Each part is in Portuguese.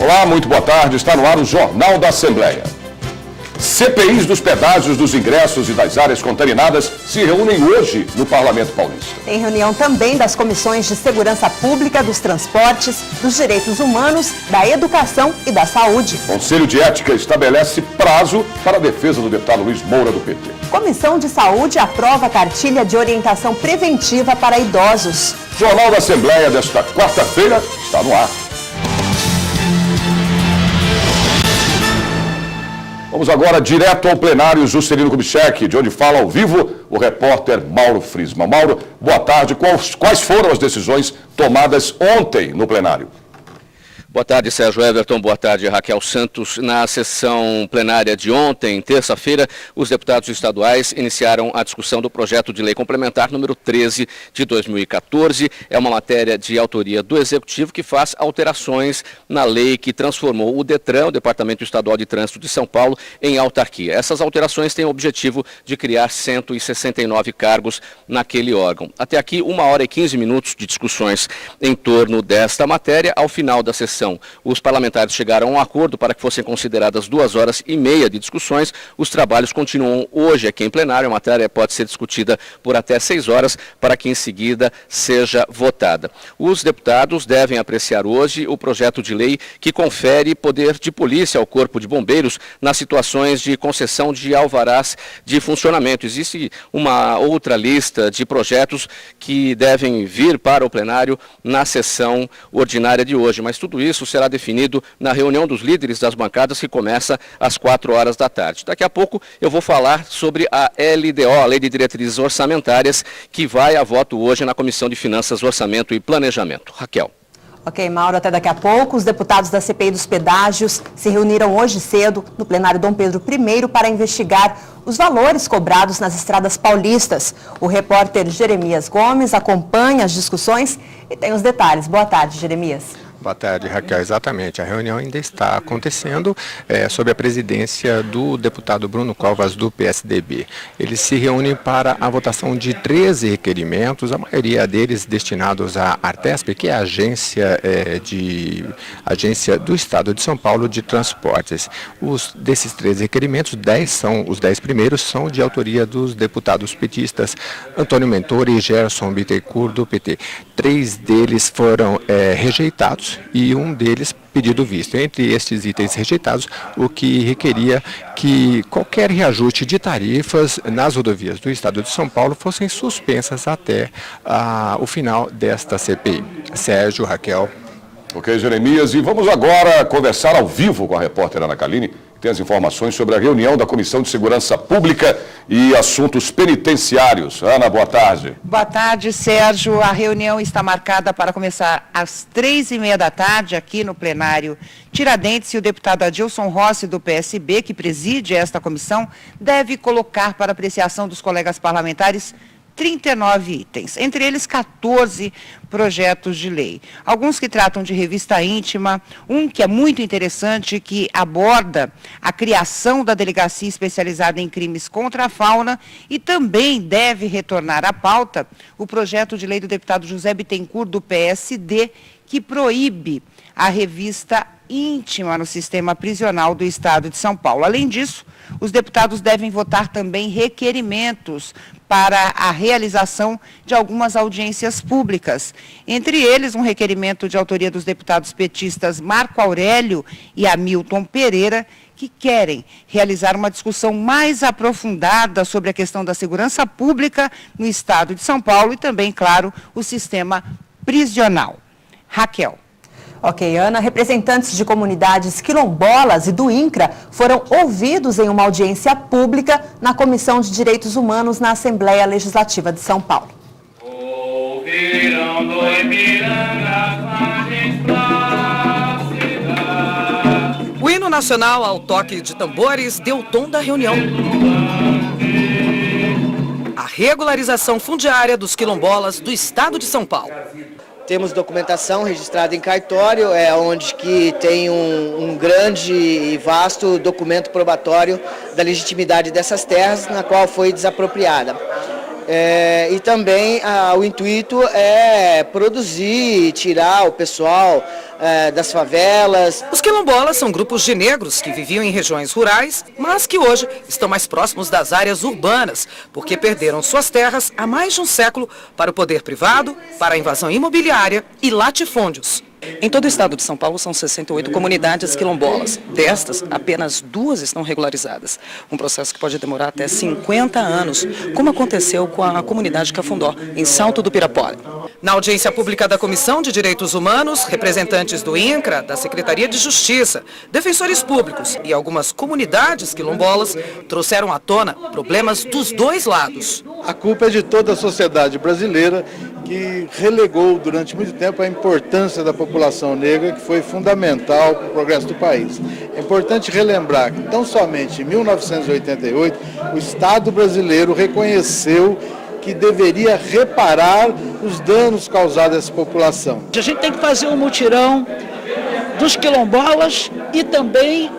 Olá, muito boa tarde. Está no ar o Jornal da Assembleia. CPIs dos pedágios, dos ingressos e das áreas contaminadas se reúnem hoje no Parlamento Paulista. Tem reunião também das comissões de segurança pública, dos transportes, dos direitos humanos, da educação e da saúde. O Conselho de Ética estabelece prazo para a defesa do deputado Luiz Moura, do PT. Comissão de Saúde aprova a cartilha de orientação preventiva para idosos. Jornal da Assembleia desta quarta-feira está no ar. Vamos agora direto ao plenário Juscelino Kubitschek, de onde fala ao vivo o repórter Mauro Friesman. Mauro, boa tarde. Quais foram as decisões tomadas ontem no plenário? Boa tarde, Sérgio Everton. Boa tarde, Raquel Santos. Na sessão plenária de ontem, terça-feira, os deputados estaduais iniciaram a discussão do projeto de lei complementar número 13 de 2014. É uma matéria de autoria do Executivo que faz alterações na lei que transformou o DETRAN, o Departamento Estadual de Trânsito de São Paulo, em autarquia. Essas alterações têm o objetivo de criar 169 cargos naquele órgão. Até aqui, 1h15 de discussões em torno desta matéria. Ao final da sessão, os parlamentares chegaram a um acordo para que fossem consideradas 2h30 de discussões. Os trabalhos continuam hoje aqui em plenário. A matéria pode ser discutida por até 6 horas para que em seguida seja votada. Os deputados devem apreciar hoje o projeto de lei que confere poder de polícia ao Corpo de Bombeiros nas situações de concessão de alvarás de funcionamento. Existe uma outra lista de projetos que devem vir para o plenário na sessão ordinária de hoje, mas tudo isso será definido na reunião dos líderes das bancadas que começa às 4h da tarde. Daqui a pouco eu vou falar sobre a LDO, a Lei de Diretrizes Orçamentárias, que vai a voto hoje na Comissão de Finanças, Orçamento e Planejamento. Raquel. Ok, Mauro, até daqui a pouco. Os deputados da CPI dos pedágios se reuniram hoje cedo no plenário Dom Pedro I para investigar os valores cobrados nas estradas paulistas. O repórter Jeremias Gomes acompanha as discussões e tem os detalhes. Boa tarde, Jeremias. Boa tarde, Raquel. Exatamente. A reunião ainda está acontecendo sob a presidência do deputado Bruno Covas, do PSDB. Eles se reúnem para a votação de 13 requerimentos, a maioria deles destinados à Artesp, que é a agência do Estado de São Paulo de transportes. Desses 13 requerimentos, os 10 primeiros são de autoria dos deputados petistas Antônio Mentor e Gerson Bittencourt, do PT. 3 deles foram rejeitados e um deles pedido visto. Entre estes itens rejeitados, o que requeria que qualquer reajuste de tarifas nas rodovias do Estado de São Paulo fossem suspensas até o final desta CPI. Sérgio, Raquel. Ok, Jeremias. E vamos agora conversar ao vivo com a repórter Ana Kaline, que tem as informações sobre a reunião da Comissão de Segurança Pública e Assuntos Penitenciários. Ana, boa tarde. Boa tarde, Sérgio. A reunião está marcada para começar às 3h30 da tarde aqui no plenário Tiradentes, e o deputado Adilson Rossi, do PSB, que preside esta comissão, deve colocar para apreciação dos colegas parlamentares 39 itens, entre eles 14 projetos de lei. Alguns que tratam de revista íntima, um que é muito interessante, que aborda a criação da delegacia especializada em crimes contra a fauna, e também deve retornar à pauta o projeto de lei do deputado José Bittencourt, do PSD, que proíbe a revista íntima no sistema prisional do Estado de São Paulo. Além disso, os deputados devem votar também requerimentos para a realização de algumas audiências públicas. Entre eles, um requerimento de autoria dos deputados petistas Marco Aurélio e Hamilton Pereira, que querem realizar uma discussão mais aprofundada sobre a questão da segurança pública no Estado de São Paulo e também, claro, o sistema prisional. Raquel. Ok, Ana. Representantes de comunidades quilombolas e do INCRA foram ouvidos em uma audiência pública na Comissão de Direitos Humanos na Assembleia Legislativa de São Paulo. Ouviram do Ipiranga, margens plácidas. O hino nacional ao toque de tambores deu o tom da reunião. A regularização fundiária dos quilombolas do Estado de São Paulo. Temos documentação registrada em cartório, onde que tem um grande e vasto documento probatório da legitimidade dessas terras, na qual foi desapropriada. E também o intuito é produzir, tirar o pessoal das favelas. Os quilombolas são grupos de negros que viviam em regiões rurais, mas que hoje estão mais próximos das áreas urbanas, porque perderam suas terras há mais de um século para o poder privado, para a invasão imobiliária e latifúndios. Em todo o estado de São Paulo são 68 comunidades quilombolas. Destas, apenas 2 estão regularizadas. Um processo que pode demorar até 50 anos, como aconteceu com a comunidade Cafundó, em Salto do Pirapora. Na audiência pública da Comissão de Direitos Humanos, representantes do INCRA, da Secretaria de Justiça, defensores públicos e algumas comunidades quilombolas trouxeram à tona problemas dos 2 lados. A culpa é de toda a sociedade brasileira, que relegou durante muito tempo a importância da população negra, que foi fundamental para o progresso do país. É importante relembrar que, tão somente em 1988, o Estado brasileiro reconheceu que deveria reparar os danos causados a essa população. A gente tem que fazer um mutirão dos quilombolas e também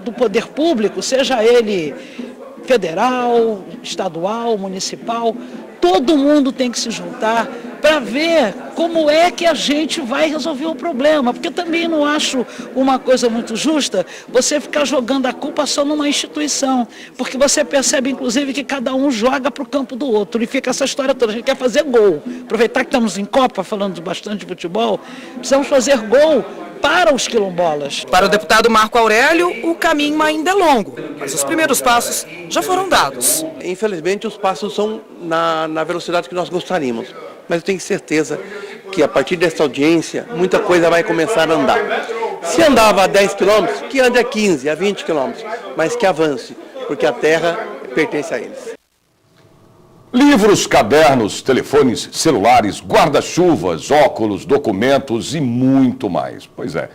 do poder público, seja ele federal, estadual, municipal. Todo mundo tem que se juntar para ver como é que a gente vai resolver o problema, porque também não acho uma coisa muito justa você ficar jogando a culpa só numa instituição, porque você percebe inclusive que cada um joga para o campo do outro e fica essa história toda, a gente quer fazer gol, aproveitar que estamos em Copa, falando bastante de futebol, precisamos fazer gol para os quilombolas. Para o deputado Marco Aurélio, o caminho ainda é longo, mas os primeiros passos já foram dados. Infelizmente, os passos são na velocidade que nós gostaríamos, mas eu tenho certeza que a partir dessa audiência, muita coisa vai começar a andar. Se andava a 10 quilômetros, que ande a 15, a 20 quilômetros, mas que avance, porque a terra pertence a eles. Livros, cadernos, telefones, celulares, guarda-chuvas, óculos, documentos e muito mais. Pois é,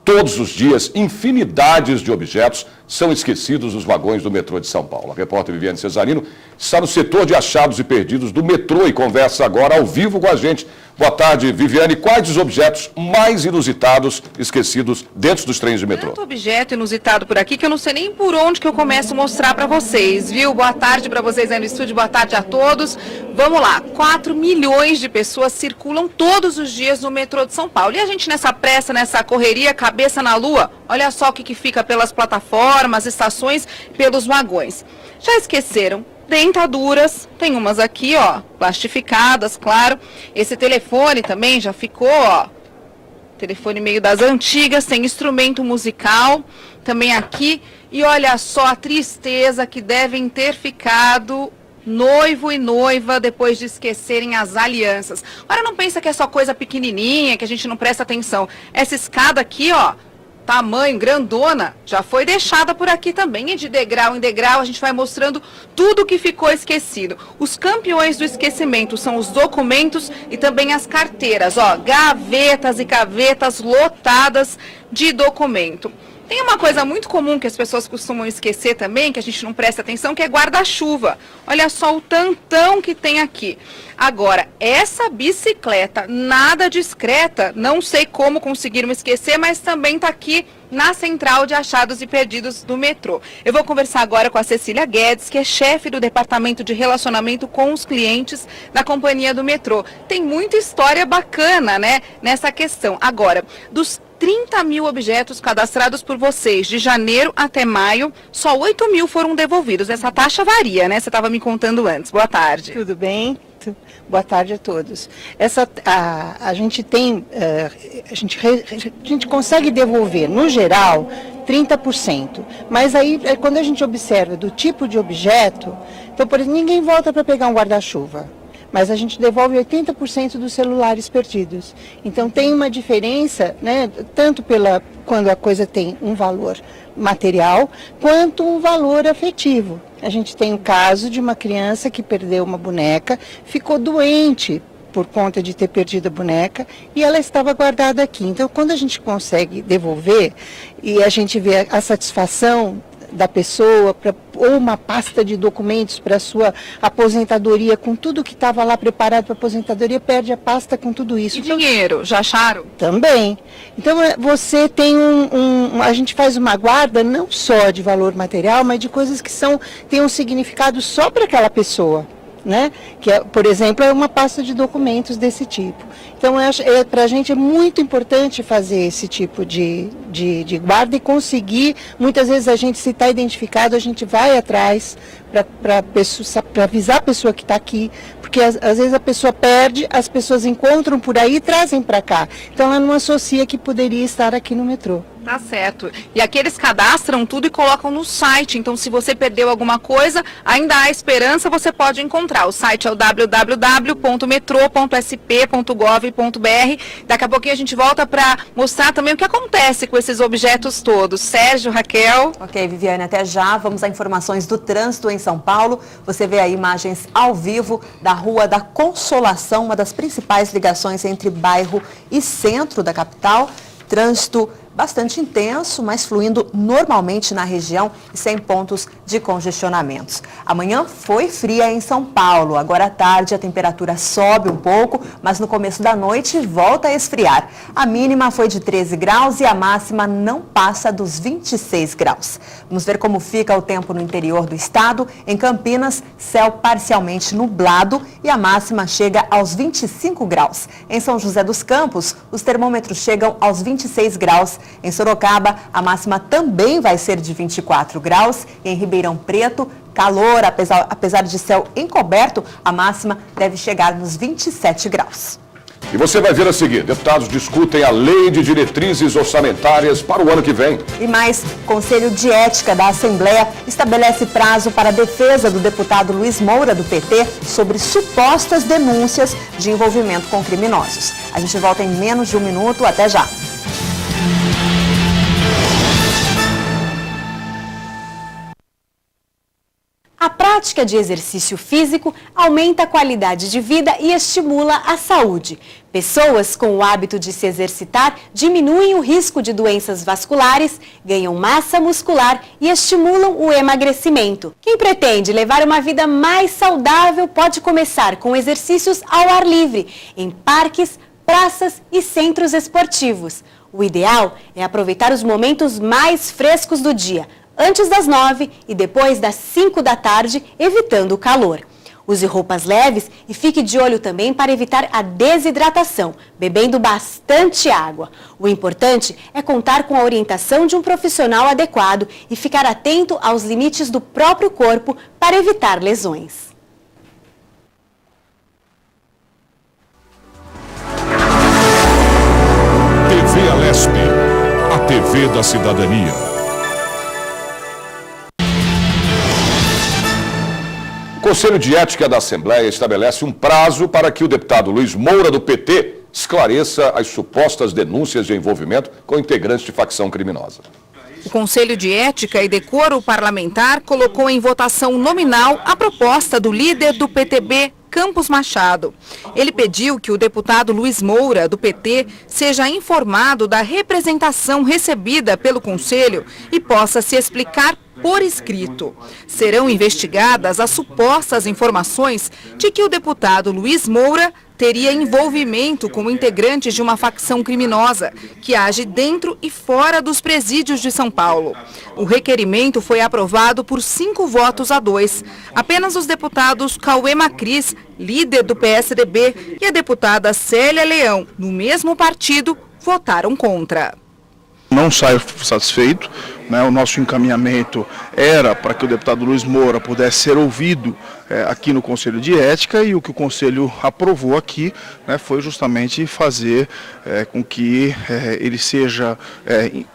todos os dias, infinidades de objetos são esquecidos nos vagões do metrô de São Paulo. A repórter Viviane Cesarino está no setor de achados e perdidos do metrô e conversa agora ao vivo com a gente. Boa tarde, Viviane. Quais os objetos mais inusitados esquecidos dentro dos trens de metrô? Tanto objeto inusitado por aqui que eu não sei nem por onde que eu começo a mostrar para vocês, viu? Boa tarde para vocês aí no estúdio, boa tarde a todos. Vamos lá, 4 milhões de pessoas circulam todos os dias no metrô de São Paulo. E a gente nessa pressa, nessa correria, cabeça na lua, olha só o que fica pelas plataformas, estações, pelos vagões. Já esqueceram? Dentaduras, tem umas aqui, ó, plastificadas, claro. Esse telefone também já ficou, ó, telefone meio das antigas, sem instrumento musical, também aqui. E olha só a tristeza que devem ter ficado noivo e noiva depois de esquecerem as alianças. Agora não pensa que é só coisa pequenininha, que a gente não presta atenção. Essa escada aqui, ó, tamanho, grandona, já foi deixada por aqui também. E de degrau em degrau a gente vai mostrando tudo que ficou esquecido. Os campeões do esquecimento são os documentos e também as carteiras, ó, gavetas e gavetas lotadas de documento. Tem uma coisa muito comum que as pessoas costumam esquecer também, que a gente não presta atenção, que é guarda-chuva. Olha só o tantão que tem aqui. Agora, essa bicicleta nada discreta, não sei como conseguiram esquecer, mas também está aqui na central de achados e perdidos do metrô. Eu vou conversar agora com a Cecília Guedes, que é chefe do departamento de relacionamento com os clientes da companhia do metrô. Tem muita história bacana, né, nessa questão. Agora, dos 30 mil objetos cadastrados por vocês de janeiro até maio, só 8 mil foram devolvidos. Essa taxa varia, né? Você estava me contando antes. Boa tarde. Tudo bem? Boa tarde a todos. A gente tem, a gente consegue devolver, no geral, 30%. Mas aí, quando a gente observa do tipo de objeto, então, por exemplo, ninguém volta para pegar um guarda-chuva. Mas a gente devolve 80% dos celulares perdidos. Então tem uma diferença, né, tanto quando a coisa tem um valor material, quanto um valor afetivo. A gente tem o caso de uma criança que perdeu uma boneca, ficou doente por conta de ter perdido a boneca e ela estava guardada aqui. Então quando a gente consegue devolver e a gente vê a satisfação da pessoa, ou uma pasta de documentos para a sua aposentadoria, com tudo que estava lá preparado para a aposentadoria, perde a pasta com tudo isso. E dinheiro, já acharam? Também. Então você tem a gente faz uma guarda não só de valor material, mas de coisas que têm um significado só para aquela pessoa. né? Que, por exemplo, é uma pasta de documentos desse tipo. Então, para a gente é muito importante fazer esse tipo de guarda e conseguir, muitas vezes a gente, se está identificado, a gente vai atrás para avisar a pessoa que está aqui, porque às vezes a pessoa perde, as pessoas encontram por aí e trazem para cá. Então ela não associa que poderia estar aqui no metrô. Tá certo. E aqui eles cadastram tudo e colocam no site. Então, se você perdeu alguma coisa, ainda há esperança, você pode encontrar. O site é o www.metrô.sp.gov.br. Daqui a pouquinho a gente volta para mostrar também o que acontece com esses objetos todos. Sérgio, Raquel. Ok, Viviane, até já. Vamos a informações do trânsito em São Paulo. Você vê aí imagens ao vivo da Rua da Consolação, uma das principais ligações entre bairro e centro da capital. Trânsito bastante intenso, mas fluindo normalmente na região e sem pontos de congestionamentos. Amanhã foi fria em São Paulo. Agora à tarde a temperatura sobe um pouco, mas no começo da noite volta a esfriar. A mínima foi de 13 graus e a máxima não passa dos 26 graus. Vamos ver como fica o tempo no interior do estado. Em Campinas, céu parcialmente nublado e a máxima chega aos 25 graus. Em São José dos Campos, os termômetros chegam aos 26 graus. Em Sorocaba, a máxima também vai ser de 24 graus. E em Ribeirão Preto, calor, apesar de céu encoberto, a máxima deve chegar nos 27 graus. E você vai ver a seguir: deputados discutem a lei de diretrizes orçamentárias para o ano que vem. E mais, Conselho de Ética da Assembleia estabelece prazo para a defesa do deputado Luiz Moura, do PT, sobre supostas denúncias de envolvimento com criminosos. A gente volta em menos de um minuto. Até já. A prática de exercício físico aumenta a qualidade de vida e estimula a saúde. Pessoas com o hábito de se exercitar diminuem o risco de doenças vasculares, ganham massa muscular e estimulam o emagrecimento. Quem pretende levar uma vida mais saudável pode começar com exercícios ao ar livre, em parques, praças e centros esportivos. O ideal é aproveitar os momentos mais frescos do dia, antes das 9 e depois das 5 da tarde, evitando o calor. Use roupas leves e fique de olho também para evitar a desidratação, bebendo bastante água. O importante é contar com a orientação de um profissional adequado e ficar atento aos limites do próprio corpo para evitar lesões. TV Alesp, a TV da cidadania. O Conselho de Ética da Assembleia estabelece um prazo para que o deputado Luiz Moura, do PT, esclareça as supostas denúncias de envolvimento com integrantes de facção criminosa. O Conselho de Ética e Decoro Parlamentar colocou em votação nominal a proposta do líder do PTB, Campos Machado. Ele pediu que o deputado Luiz Moura, do PT, seja informado da representação recebida pelo Conselho e possa se explicar por escrito. Serão investigadas as supostas informações de que o deputado Luiz Moura teria envolvimento com integrantes de uma facção criminosa que age dentro e fora dos presídios de São Paulo. O requerimento foi aprovado por 5-2. Apenas os deputados Cauê Macris, líder do PSDB, e a deputada Célia Leão, no mesmo partido, votaram contra. Não saio satisfeito, né? O nosso encaminhamento era para que o deputado Luiz Moura pudesse ser ouvido aqui no Conselho de Ética, e o que o Conselho aprovou aqui, né, foi justamente fazer com que ele seja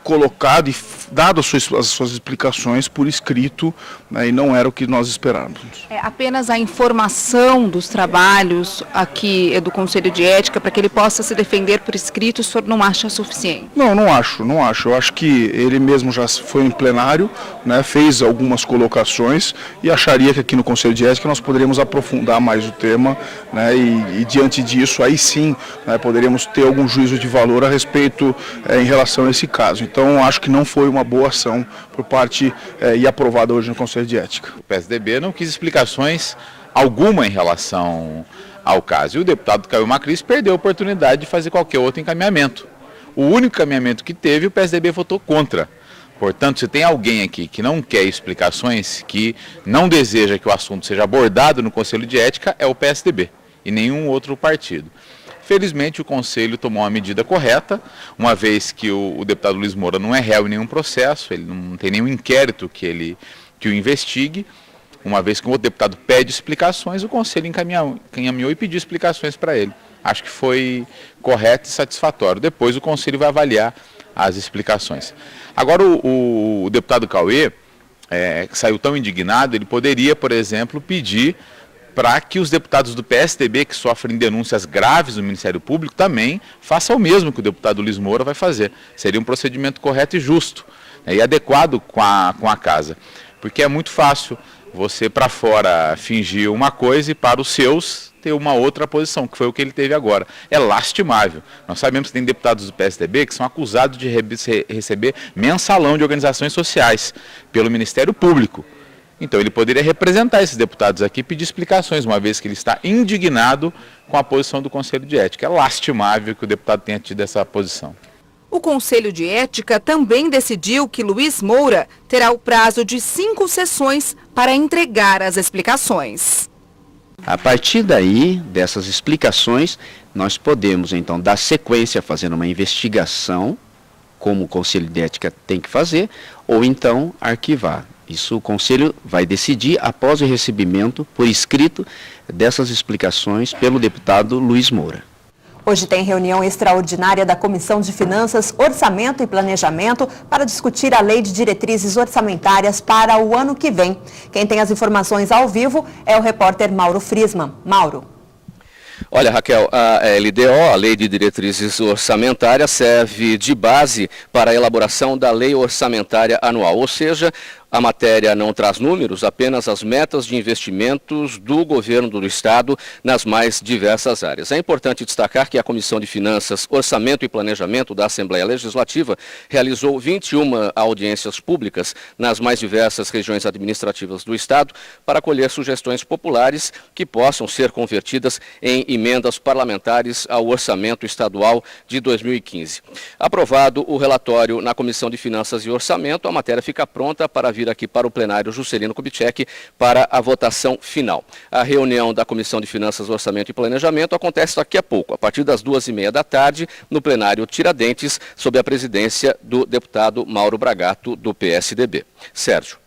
colocado e dado as suas explicações por escrito, né, e não era o que nós esperávamos. Apenas a informação dos trabalhos aqui do Conselho de Ética para que ele possa se defender por escrito, o senhor não acha suficiente? Não acho. Eu acho que ele mesmo já foi em plenário, né, fez algumas colocações, e acharia que aqui no Conselho de Ética nós poderíamos aprofundar mais o tema, né, e diante disso aí sim, né, poderíamos ter algum juízo de valor a respeito em relação a esse caso. Então acho que não foi uma boa ação por parte e aprovada hoje no Conselho de Ética. O PSDB não quis explicações alguma em relação ao caso, e o deputado Cauê Macris perdeu a oportunidade de fazer qualquer outro encaminhamento. O único encaminhamento que teve, o PSDB votou contra. Portanto, se tem alguém aqui que não quer explicações, que não deseja que o assunto seja abordado no Conselho de Ética, é o PSDB e nenhum outro partido. Felizmente, o Conselho tomou uma medida correta, uma vez que o deputado Luiz Moura não é réu em nenhum processo, ele não tem nenhum inquérito que o investigue. Uma vez que um outro deputado pede explicações, o Conselho encaminhou e pediu explicações para ele. Acho que foi correto e satisfatório. Depois o Conselho vai avaliar as explicações. Agora, o deputado Cauê, que saiu tão indignado, ele poderia, por exemplo, pedir para que os deputados do PSDB que sofrem denúncias graves do Ministério Público também façam o mesmo que o deputado Luiz Moura vai fazer. Seria um procedimento correto e justo, né, e adequado com a casa. Porque é muito fácil você, para fora, fingir uma coisa e para os seus ter uma outra posição, que foi o que ele teve agora. É lastimável. Nós sabemos que tem deputados do PSDB que são acusados de receber mensalão de organizações sociais pelo Ministério Público. Então ele poderia representar esses deputados aqui e pedir explicações, uma vez que ele está indignado com a posição do Conselho de Ética. É lastimável que o deputado tenha tido essa posição. O Conselho de Ética também decidiu que Luiz Moura terá o prazo de 5 sessões para entregar as explicações. A partir daí, dessas explicações, nós podemos então dar sequência fazendo uma investigação, como o Conselho de Ética tem que fazer, ou então arquivar. Isso o Conselho vai decidir após o recebimento por escrito dessas explicações pelo deputado Luiz Moura. Hoje tem reunião extraordinária da Comissão de Finanças, Orçamento e Planejamento para discutir a Lei de Diretrizes Orçamentárias para o ano que vem. Quem tem as informações ao vivo é o repórter Mauro Friesman. Mauro. Olha, Raquel, a LDO, a Lei de Diretrizes Orçamentárias, serve de base para a elaboração da Lei Orçamentária Anual, ou seja, a matéria não traz números, apenas as metas de investimentos do governo do Estado nas mais diversas áreas. É importante destacar que a Comissão de Finanças, Orçamento e Planejamento da Assembleia Legislativa realizou 21 audiências públicas nas mais diversas regiões administrativas do Estado para colher sugestões populares que possam ser convertidas em emendas parlamentares ao Orçamento Estadual de 2015. Aprovado o relatório na Comissão de Finanças e Orçamento, a matéria fica pronta para vir aqui para o plenário Juscelino Kubitschek para a votação final. A reunião da Comissão de Finanças, Orçamento e Planejamento acontece daqui a pouco, a partir das 2h30 da tarde, no plenário Tiradentes, sob a presidência do deputado Mauro Bragato, do PSDB. Sérgio.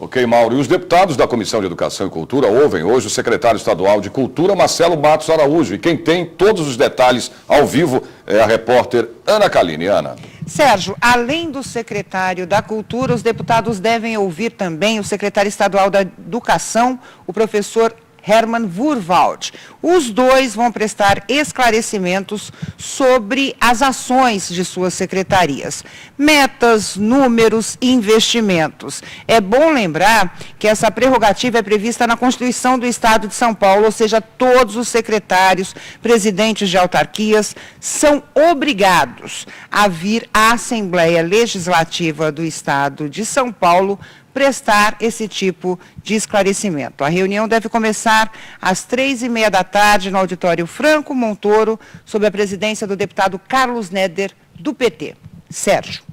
Ok, Mauro. E os deputados da Comissão de Educação e Cultura ouvem hoje o secretário estadual de Cultura, Marcelo Matos Araújo. E quem tem todos os detalhes ao vivo é a repórter Ana Kaline. Ana. Sérgio, além do secretário da Cultura, os deputados devem ouvir também o secretário estadual da Educação, o professor Hermann Wurwald. Os dois vão prestar esclarecimentos sobre as ações de suas secretarias. Metas, números e investimentos. É bom lembrar que essa prerrogativa é prevista na Constituição do Estado de São Paulo, ou seja, todos os secretários, presidentes de autarquias, são obrigados a vir à Assembleia Legislativa do Estado de São Paulo prestar esse tipo de esclarecimento. A reunião deve começar às 3h30 da tarde no auditório Franco Montoro, sob a presidência do deputado Carlos Neder, do PT. Sérgio.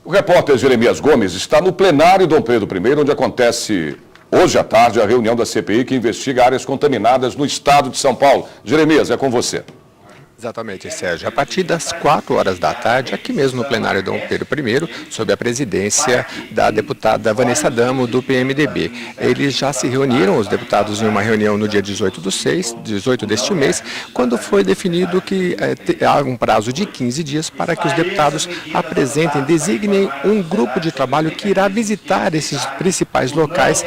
O repórter Jeremias Gomes está no plenário Dom Pedro I, onde acontece hoje à tarde a reunião da CPI que investiga áreas contaminadas no estado de São Paulo. Jeremias, é com você. Exatamente, Sérgio. A partir das 4h da tarde, aqui mesmo no plenário Dom Pedro I, sob a presidência da deputada Vanessa Damo, do PMDB. Eles já se reuniram, os deputados, em uma reunião no dia 18 deste mês, quando foi definido que há um prazo de 15 dias para que os deputados apresentem, designem um grupo de trabalho que irá visitar esses principais locais,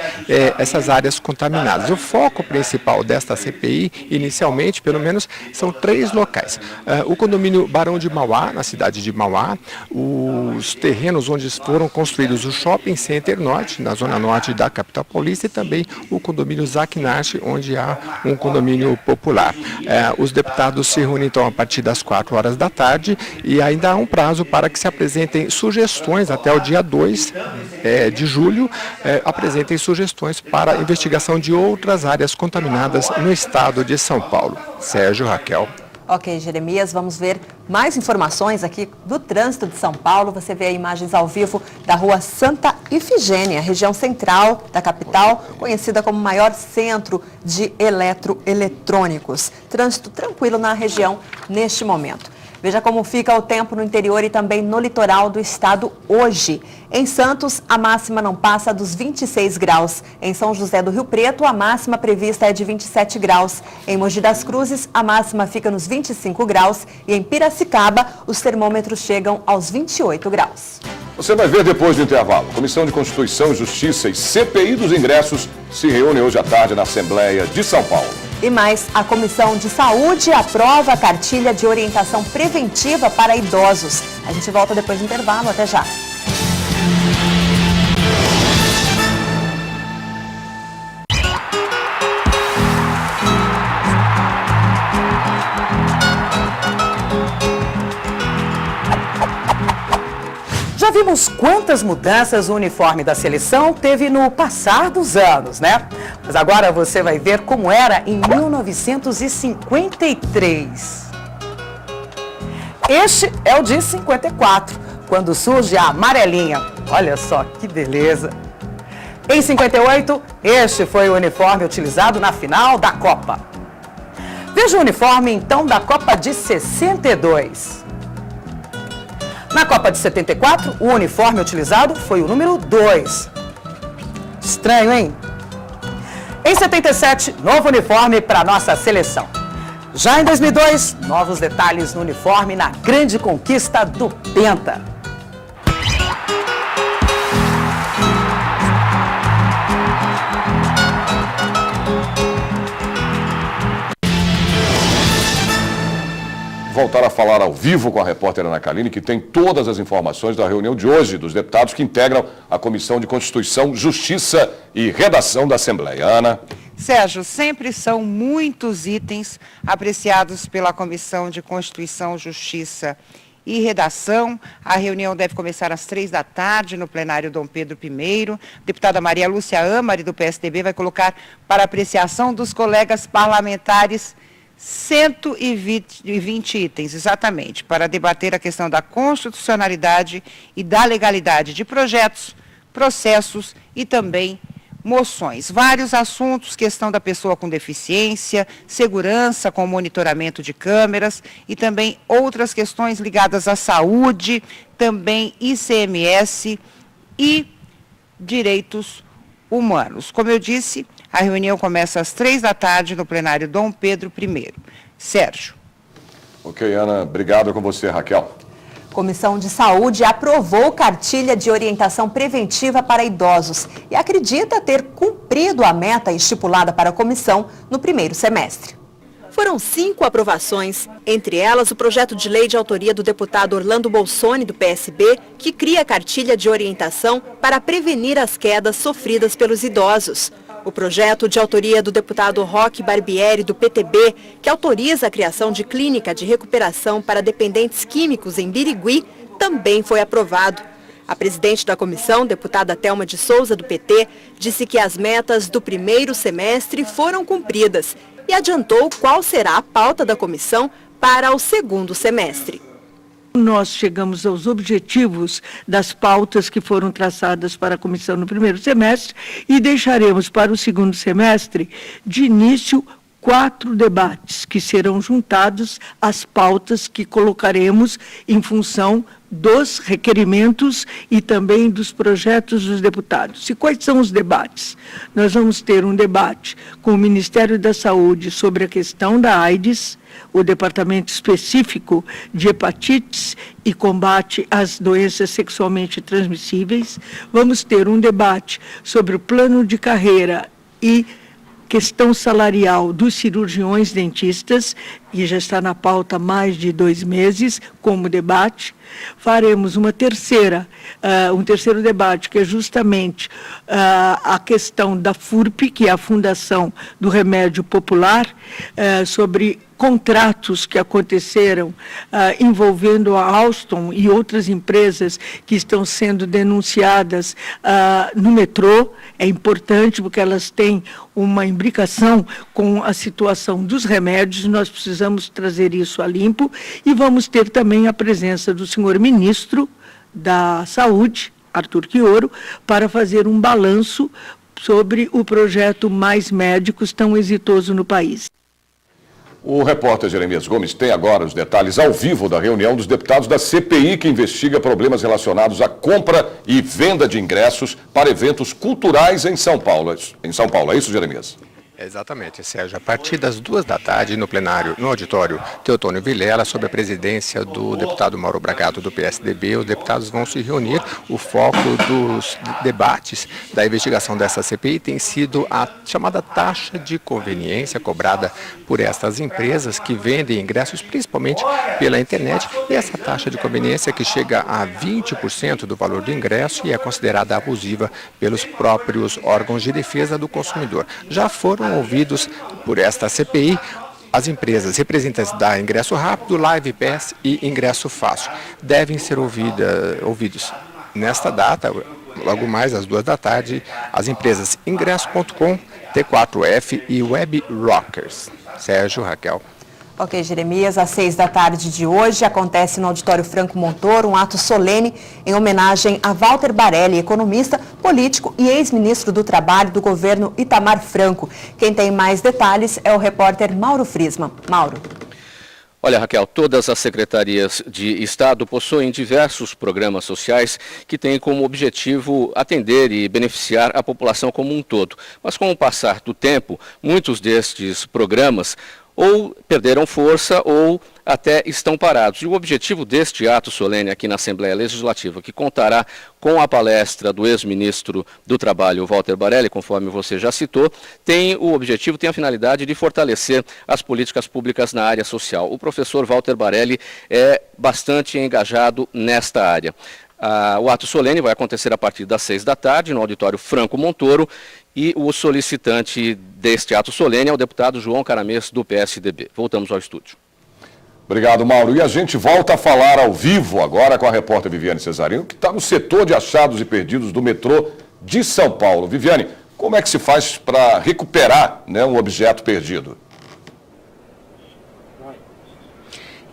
essas áreas contaminadas. O foco principal desta CPI, inicialmente, pelo menos, são 3 locais. O condomínio Barão de Mauá, na cidade de Mauá, os terrenos onde foram construídos o Shopping Center Norte, na zona norte da capital paulista, e também o condomínio Zacnart, onde há um condomínio popular. Os deputados se reúnem então a partir das 4h da tarde e ainda há um prazo para que se apresentem sugestões até o dia 2 de julho, apresentem sugestões para a investigação de outras áreas contaminadas no estado de São Paulo. Sérgio, Raquel. Ok, Jeremias, vamos ver Mais informações aqui do trânsito de São Paulo. Você vê imagens ao vivo da rua Santa Ifigênia, região central da capital, conhecida como o maior centro de eletrônicos. Trânsito tranquilo na região neste momento. Veja como fica o tempo no interior e também no litoral do estado hoje. Em Santos, a máxima não passa dos 26 graus. Em São José do Rio Preto, a máxima prevista é de 27 graus. Em Mogi das Cruzes, a máxima fica nos 25 graus. E em Piracicaba, os termômetros chegam aos 28 graus. Você vai ver depois do intervalo. Comissão de Constituição, Justiça e CPI dos Ingressos se reúne hoje à tarde na Assembleia de São Paulo. E mais, a Comissão de Saúde aprova a cartilha de orientação preventiva para idosos. A gente volta depois do intervalo. Até já. Já vimos quantas mudanças o uniforme da seleção teve no passar dos anos, né? Mas agora você vai ver como era em 1953. Este é o de 54, quando surge a amarelinha. Olha só que beleza! Em 58, este foi o uniforme utilizado na final da Copa. Veja o uniforme, então, da Copa de 62. Na Copa de 74, o uniforme utilizado foi o número 2. Estranho, hein? Em 77, novo uniforme para nossa seleção. Já em 2002, novos detalhes no uniforme na grande conquista do Penta. Voltar a falar ao vivo com a repórter Ana Kaline, que tem todas as informações da reunião de hoje dos deputados que integram a Comissão de Constituição, Justiça e Redação da Assembleia. Ana. Sérgio, sempre são muitos itens apreciados pela Comissão de Constituição, Justiça e Redação. A reunião deve começar às 3 da tarde no plenário Dom Pedro I. Deputada Maria Lúcia Amari, do PSDB, vai colocar para apreciação dos colegas parlamentares 120 itens, exatamente, para debater a questão da constitucionalidade e da legalidade de projetos, processos e também moções. Vários assuntos, questão da pessoa com deficiência, segurança com monitoramento de câmeras e também outras questões ligadas à saúde, também ICMS e direitos humanos. Como eu disse, a reunião começa às 3 da tarde no plenário Dom Pedro I. Sérgio. Ok, Ana, obrigado com você, Raquel. Comissão de Saúde aprovou cartilha de orientação preventiva para idosos e acredita ter cumprido a meta estipulada para a comissão no primeiro semestre. Foram 5 aprovações, entre elas o projeto de lei de autoria do deputado Orlando Bolsoni, do PSB, que cria a cartilha de orientação para prevenir as quedas sofridas pelos idosos. O projeto de autoria do deputado Roque Barbieri, do PTB, que autoriza a criação de clínica de recuperação para dependentes químicos em Birigui, também foi aprovado. A presidente da comissão, deputada Thelma de Souza, do PT, disse que as metas do primeiro semestre foram cumpridas e adiantou qual será a pauta da comissão para o segundo semestre. Nós chegamos aos objetivos das pautas que foram traçadas para a comissão no primeiro semestre e deixaremos para o segundo semestre, de início, 4 debates que serão juntados às pautas que colocaremos em função dos requerimentos e também dos projetos dos deputados. E quais são os debates? Nós vamos ter um debate com o Ministério da Saúde sobre a questão da AIDS, o Departamento Específico de Hepatites e Combate às Doenças Sexualmente Transmissíveis. Vamos ter um debate sobre o plano de carreira e questão salarial dos cirurgiões dentistas, e já está na pauta há mais de 2 meses como debate. Faremos um terceiro debate, que é justamente a questão da FURP, que é a Fundação do Remédio Popular, sobre contratos que aconteceram envolvendo a Alstom e outras empresas que estão sendo denunciadas no metrô. É importante porque elas têm uma imbricação com a situação dos remédios. Nós precisamos precisamos trazer isso a limpo e vamos ter também a presença do senhor ministro da Saúde, Arthur Quioro, para fazer um balanço sobre o projeto Mais Médicos, tão exitoso no país. O repórter Jeremias Gomes tem agora os detalhes ao vivo da reunião dos deputados da CPI que investiga problemas relacionados à compra e venda de ingressos para eventos culturais em São Paulo. É isso, Jeremias? Exatamente, Sérgio. A partir das 2 da tarde, no plenário, no auditório Teotônio Vilela, sob a presidência do deputado Mauro Bragato, do PSDB, os deputados vão se reunir. O foco dos debates da investigação dessa CPI tem sido a chamada taxa de conveniência cobrada por estas empresas que vendem ingressos, principalmente pela internet. E essa taxa de conveniência que chega a 20% do valor do ingresso e é considerada abusiva pelos próprios órgãos de defesa do consumidor. Já foram ouvidos por esta CPI as empresas representantes da Ingresso Rápido, Live Pass e Ingresso Fácil. Devem ser ouvidos nesta data, logo mais às 2 da tarde, as empresas Ingresso.com, T4F e Web Rockers. Sérgio, Raquel. Ok, Jeremias, às 6 da tarde de hoje acontece no Auditório Franco Montoro um ato solene em homenagem a Walter Barelli, economista, político e ex-ministro do Trabalho do governo Itamar Franco. Quem tem mais detalhes é o repórter Mauro Frisman. Mauro. Olha, Raquel, todas as secretarias de Estado possuem diversos programas sociais que têm como objetivo atender e beneficiar a população como um todo. Mas com o passar do tempo, muitos destes programas ou perderam força ou até estão parados. E o objetivo deste ato solene aqui na Assembleia Legislativa, que contará com a palestra do ex-ministro do Trabalho, Walter Barelli, conforme você já citou, tem a finalidade de fortalecer as políticas públicas na área social. O professor Walter Barelli é bastante engajado nesta área. O ato solene vai acontecer a partir das 6 da tarde, no auditório Franco Montoro, e o solicitante deste ato solene é o deputado João Caramês, do PSDB. Voltamos ao estúdio. Obrigado, Mauro. E a gente volta a falar ao vivo agora com a repórter Viviane Cesarino, que está no setor de achados e perdidos do metrô de São Paulo. Viviane, como é que se faz para recuperar, um objeto perdido?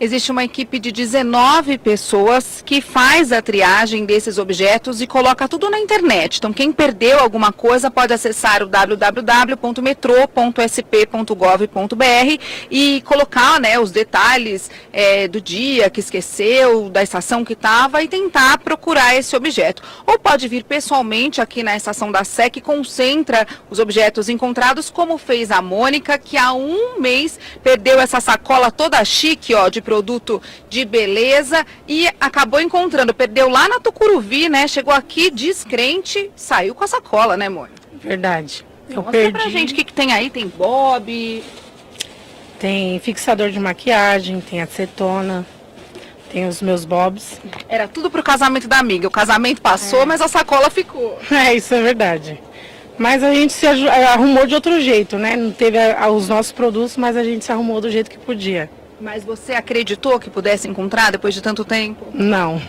Existe uma equipe de 19 pessoas que faz a triagem desses objetos e coloca tudo na internet. Então, quem perdeu alguma coisa pode acessar o www.metrô.sp.gov.br e colocar os detalhes do dia que esqueceu, da estação que estava e tentar procurar esse objeto. Ou pode vir pessoalmente aqui na estação da Sé, que concentra os objetos encontrados, como fez a Mônica, que há um mês perdeu essa sacola toda chique, de produto de beleza e acabou encontrando, perdeu lá na Tucuruvi, chegou aqui descrente, saiu com a sacola, Mônica? Verdade. Eu Mostra perdi. pra gente o que tem aí, tem bob, tem fixador de maquiagem, tem acetona, tem os meus bobs. Era tudo pro casamento da amiga, o casamento passou, mas a sacola ficou. Isso é verdade. Mas a gente se arrumou de outro jeito, Não teve os nossos produtos, mas a gente se arrumou do jeito que podia. Mas você acreditou que pudesse encontrar depois de tanto tempo? Não,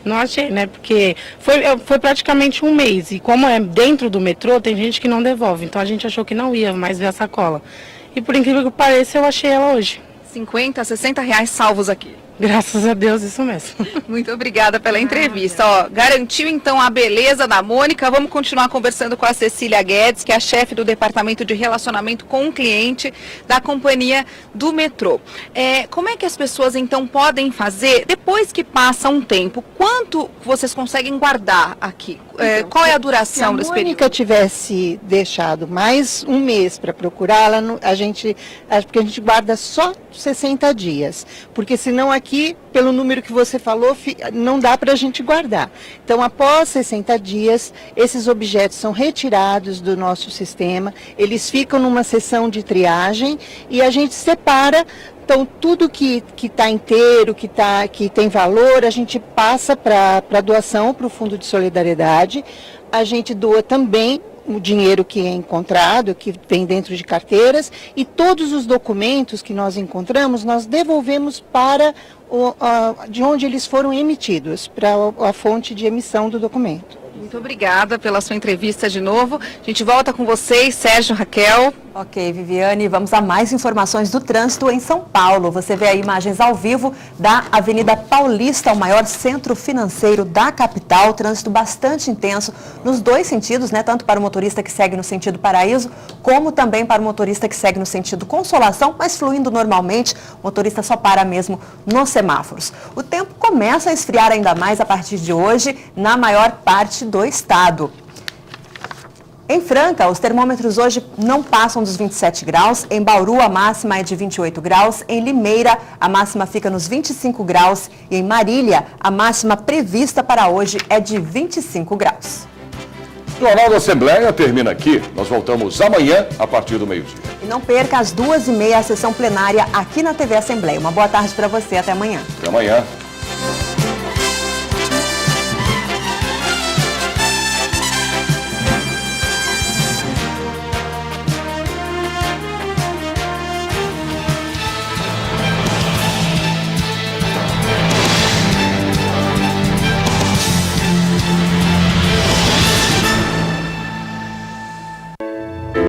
não achei, Porque foi praticamente um mês. E como é dentro do metrô, tem gente que não devolve. Então a gente achou que não ia mais ver a sacola. E por incrível que pareça, eu achei ela hoje. 50, 60 reais salvos aqui. Graças a Deus, isso mesmo. Muito obrigada pela entrevista. Garantiu então a beleza da Mônica. Vamos continuar conversando com a Cecília Guedes, que é a chefe do Departamento de Relacionamento com o Cliente da Companhia do Metrô. Como é que as pessoas então podem fazer depois que passa um tempo? Quanto vocês conseguem guardar aqui? Qual é a duração desse período? Se a Mônica tivesse deixado mais um mês para procurá-la, porque a gente guarda só 60 dias, porque senão aqui, pelo número que você falou, não dá para a gente guardar. Então, após 60 dias, esses objetos são retirados do nosso sistema, eles ficam numa sessão de triagem e a gente separa. Então, tudo que está inteiro, que tem valor, a gente passa para doação para o Fundo de Solidariedade. A gente doa também o dinheiro que é encontrado, que vem dentro de carteiras, e todos os documentos que nós encontramos, nós devolvemos para de onde eles foram emitidos, para a fonte de emissão do documento. Muito obrigada pela sua entrevista de novo. A gente volta com vocês, Sérgio, Raquel. Ok, Viviane, vamos a mais informações do trânsito em São Paulo. Você vê aí imagens ao vivo da Avenida Paulista, o maior centro financeiro da capital. Trânsito bastante intenso nos dois sentidos, né? Tanto para o motorista que segue no sentido Paraíso, como também para o motorista que segue no sentido Consolação, mas fluindo normalmente. O motorista só para mesmo nos semáforos. O tempo começa a esfriar ainda mais a partir de hoje na maior parte do estado. Em Franca, os termômetros hoje não passam dos 27 graus. Em Bauru, a máxima é de 28 graus. Em Limeira, a máxima fica nos 25 graus. E em Marília, a máxima prevista para hoje é de 25 graus. O Jornal da Assembleia termina aqui. Nós voltamos amanhã, a partir do meio-dia. E não perca às 2h30 a sessão plenária aqui na TV Assembleia. Uma boa tarde para você. Até amanhã. Até amanhã.